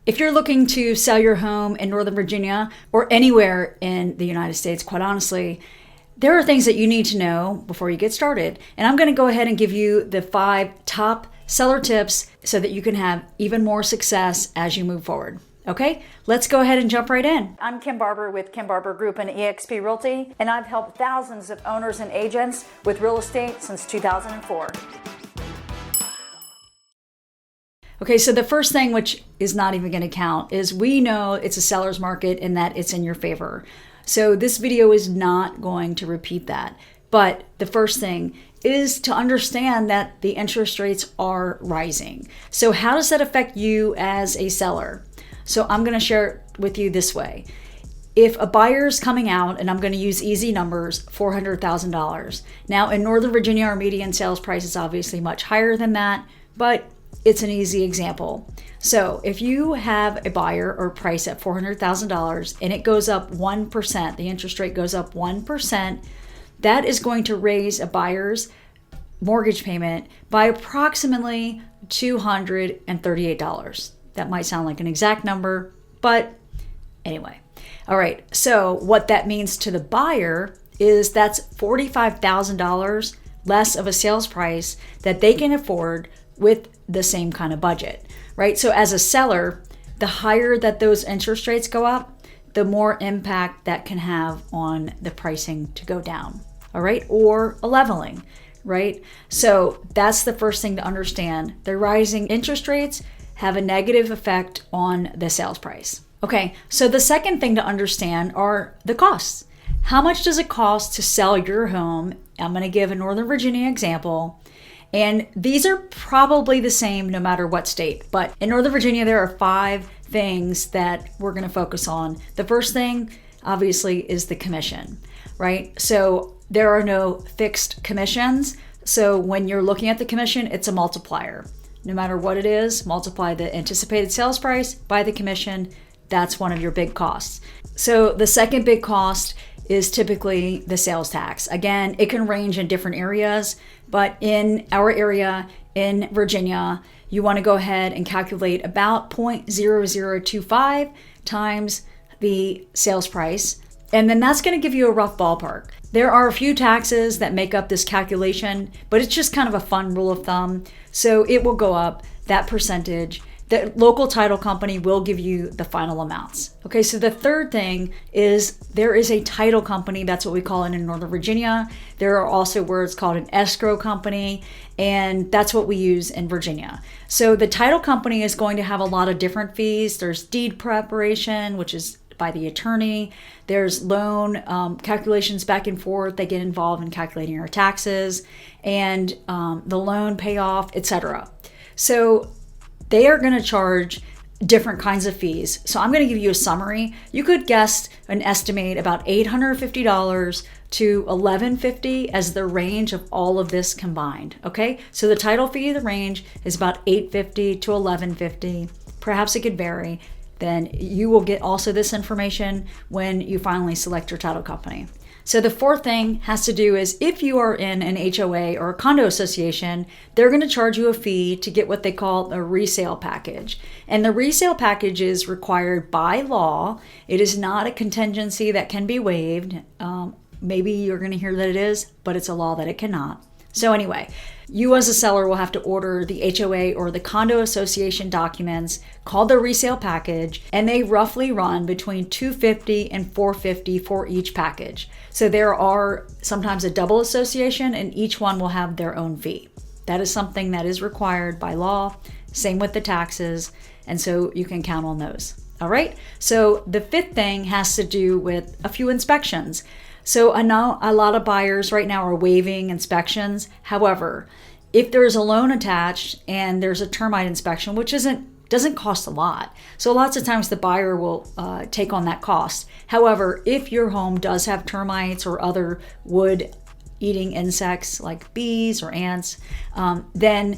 If you're looking to sell your home in Northern Virginia or anywhere in the United States, quite honestly, there are things that you need to know before you get started. And I'm going to go ahead and give you the 5 top seller tips so that you can have even more success as you move forward. Okay, let's go ahead and jump right in. I'm Kim Barber with Kim Barber Group and eXp Realty, and I've helped thousands of owners and agents with real estate since 2004. Okay, so the first thing, which is not even going to count, is we know it's a seller's market and that it's in your favor. So this video is not going to repeat that. But the first thing is to understand that the interest rates are rising. So how does that affect you as a seller? So I'm going to share it with you this way. If a buyer is coming out, and I'm going to use easy numbers, $400,000. Now in Northern Virginia, our median sales price is obviously much higher than that, but it's an easy example. So if you have a buyer or price at $400,000 and it goes up 1%, the interest rate goes up 1%, that is going to raise a buyer's mortgage payment by approximately $238. That might sound like an exact number, but anyway. All right, so what that means to the buyer is that's $45,000 less of a sales price that they can afford with the same kind of budget, right? So as a seller, the higher that those interest rates go up, the more impact that can have on the pricing to go down, all right? Or a leveling, right? So that's the first thing to understand. The rising interest rates have a negative effect on the sales price. Okay, so the second thing to understand are the costs. How much does it cost to sell your home? I'm going to give a Northern Virginia example. And these are probably the same no matter what state. But in Northern Virginia, there are 5 things that we're going to focus on. The first thing, obviously, is the commission, right? So there are no fixed commissions. So when you're looking at the commission, it's a multiplier. No matter what it is, multiply the anticipated sales price by the commission. That's one of your big costs. So the second big cost is typically the sales tax. Again, it can range in different areas, but in our area in Virginia, you want to go ahead and calculate about 0.0025 times the sales price. And then that's going to give you a rough ballpark. There are a few taxes that make up this calculation, but it's just kind of a fun rule of thumb. So it will go up that percentage. The local title company will give you the final amounts. Okay, so the third thing is there is a title company. That's what we call it in Northern Virginia. There are also words called an escrow company, and that's what we use in Virginia. So the title company is going to have a lot of different fees. There's deed preparation, which is by the attorney. There's loan calculations back and forth. They get involved in calculating your taxes and the loan payoff, etc. So they are going to charge different kinds of fees. So I'm going to give you a summary. You could guess and estimate about $850 to $1,150 as the range of all of this combined. Okay, so the title fee, the range is about $850 to $1,150. Perhaps it could vary. Then you will get also this information when you finally select your title company. So the fourth thing has to do is if you are in an HOA or a condo association, they're going to charge you a fee to get what they call a resale package. And the resale package is required by law. It is not a contingency that can be waived. Maybe you're going to hear that it is, but it's a law that it cannot. So anyway, you as a seller will have to order the HOA or the condo association documents called the resale package, and they roughly run between $250 and $450 for each package. So there are sometimes a double association, and each one will have their own fee. That is something that is required by law. Same with the taxes, and so you can count on those. All right, so the fifth thing has to do with a few inspections. So I know a lot of buyers right now are waiving inspections. However, if there's a loan attached and there's a termite inspection, which doesn't cost a lot. So lots of times the buyer will take on that cost. However, if your home does have termites or other wood eating insects like bees or ants, then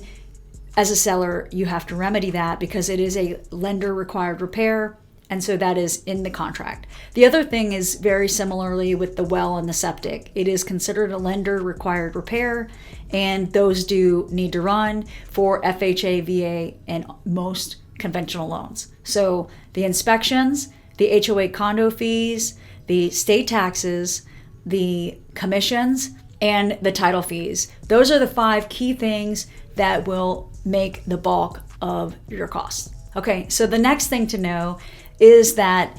as a seller, you have to remedy that because it is a lender required repair. And so that is in the contract. The other thing is very similarly with the well and the septic. It is considered a lender required repair, and those do need to run for FHA, VA, and most conventional loans. So the inspections, the HOA condo fees, the state taxes, the commissions, and the title fees. Those are the 5 key things that will make the bulk of your costs. Okay, so the next thing to know is that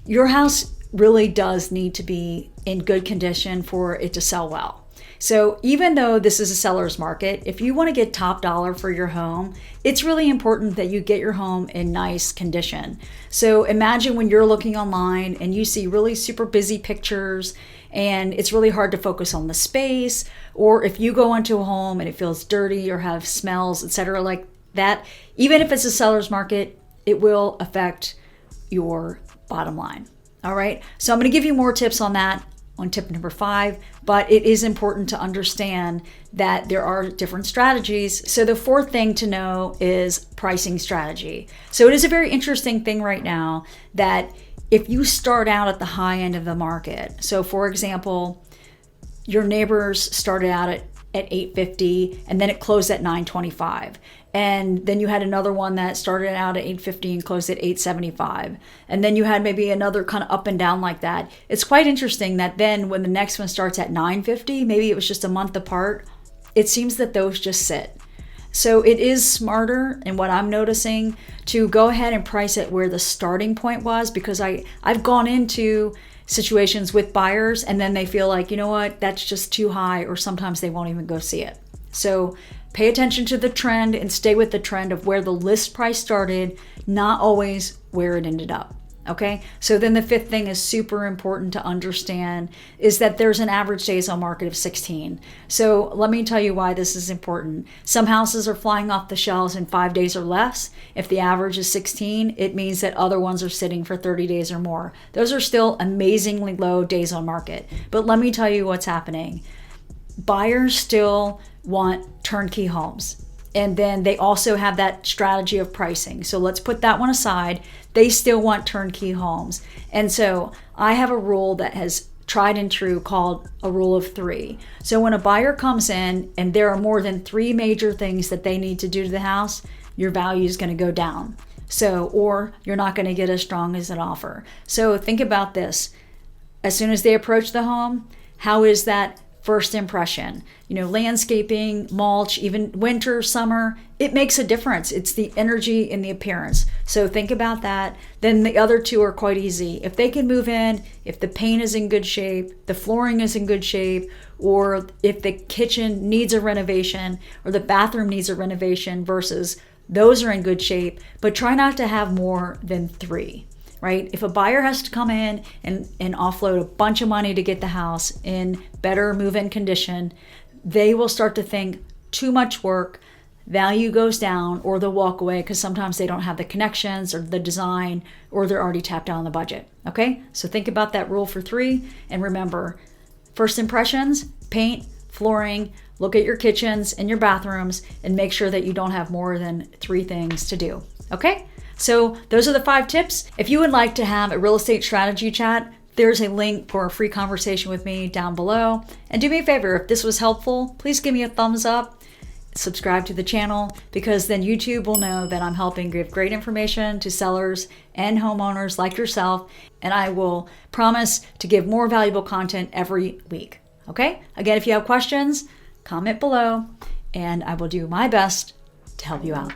your house really does need to be in good condition for it to sell well. So even though this is a seller's market, if you want to get top dollar for your home, it's really important that you get your home in nice condition. So imagine when you're looking online and you see really super busy pictures and it's really hard to focus on the space, or if you go into a home and it feels dirty or have smells, etc. like that, even if it's a seller's market, it will affect your bottom line. All right, so I'm going to give you more tips on that on tip number 5, but it is important to understand that there are different strategies. So the 4th thing to know is pricing strategy. So it is a very interesting thing right now that if you start out at the high end of the market, so for example, your neighbors started out at 850 and then it closed at 925. And then you had another one that started out at 850 and closed at 875. And then you had maybe another kind of up and down like that. It's quite interesting that then when the next one starts at 950, maybe it was just a month apart, it seems that those just sit. So it is smarter, and what I'm noticing, to go ahead and price it where the starting point was, because I've gone into situations with buyers and then they feel like, you know what, that's just too high, or sometimes they won't even go see it. So pay attention to the trend and stay with the trend of where the list price started, not always where it ended up. Okay, so then the 5th thing is super important to understand is that there's an average days on market of 16. So let me tell you why this is important. Some houses are flying off the shelves in 5 days or less. If the average is 16, it means that other ones are sitting for 30 days or more. Those are still amazingly low days on market. But let me tell you what's happening. Buyers still want turnkey homes. And then they also have that strategy of pricing. So let's put that one aside. They still want turnkey homes. And so I have a rule that has tried and true called a rule of 3. So when a buyer comes in and there are more than 3 major things that they need to do to the house, your value is going to go down. So, or you're not going to get as strong as an offer. So think about this. As soon as they approach the home, how is that first impression? You know, landscaping, mulch, even winter, summer, it makes a difference. It's the energy and the appearance. So think about that. Then the other 2 are quite easy. If they can move in, if the paint is in good shape, the flooring is in good shape, or if the kitchen needs a renovation or the bathroom needs a renovation versus those are in good shape, but try not to have more than 3. Right? If a buyer has to come in and offload a bunch of money to get the house in better move-in condition, they will start to think too much work, value goes down, or they'll walk away because sometimes they don't have the connections or the design, or they're already tapped out on the budget. Okay? So think about that rule for 3. And remember, first impressions, paint, flooring, look at your kitchens and your bathrooms, and make sure that you don't have more than 3 things to do. Okay? So those are the 5 tips. If you would like to have a real estate strategy chat, there's a link for a free conversation with me down below. And do me a favor, if this was helpful, please give me a thumbs up, subscribe to the channel, because then YouTube will know that I'm helping give great information to sellers and homeowners like yourself. And I will promise to give more valuable content every week. Okay? Again, if you have questions, comment below and I will do my best to help you out.